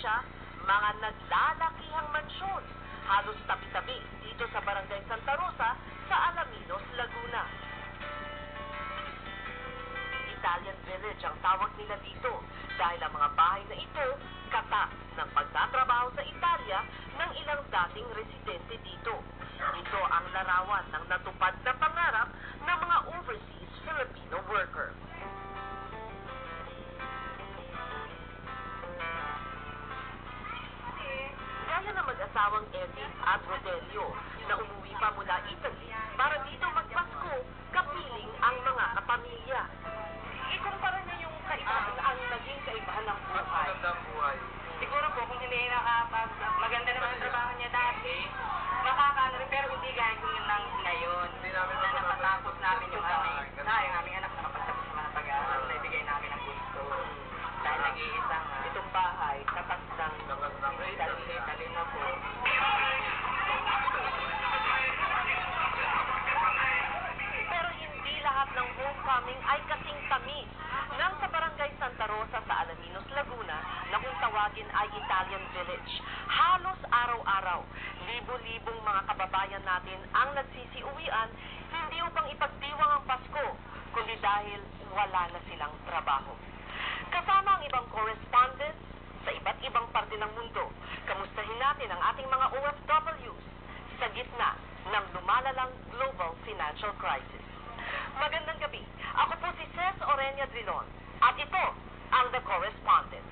probinsya, mga naglalakihang mansyon, halos tabi-tabi dito sa Barangay Santa Rosa sa Alaminos, Laguna. Italian Village ang tawag nila dito dahil ang mga bahay na ito kata ng pagtatrabaho sa Italia ng ilang dating residente dito. Ito ang larawan ng natupad na pangarap ng mga overseas Filipino worker. Gaya ng mag-asawang Eddie at Rodelio na umuwi pa mula Italy para dito magpasko, kapiling ang mga kapamilya. Ikumpara niyo yung kaibahan, ang naging kaibahan ng Mas buhay. magandang buhay. Siguro po kung hindi maganda naman ang trabaho niya dati, makakaano rin, pero hindi gaya kung yun lang ngayon. Hindi namin na napatapos namin yung Ganun. aming anak na nakapagtapos sa mga pag-aaral, na ibigay namin ang gusto. Dahil nag-iisang Itong bahay, tapat ng Italy na po. Pero hindi lahat ng homecoming ay kasing tamis. Nang sa Barangay Santa Rosa sa Alaminos, Laguna, na kung tawagin ay Italian Village, halos araw-araw, libo-libong mga kababayan natin ang nagsisiuwian, hindi upang ipagdiwang ang Pasko, kundi dahil wala na silang trabaho. Kasama ang ibang correspondents sa iba't ibang parte ng mundo, kamustahin natin ang ating mga OFWs sa gitna ng lumalalang global financial crisis. Magandang gabi. Ako po si Ces Orenia Drilon at ito ang The Correspondent.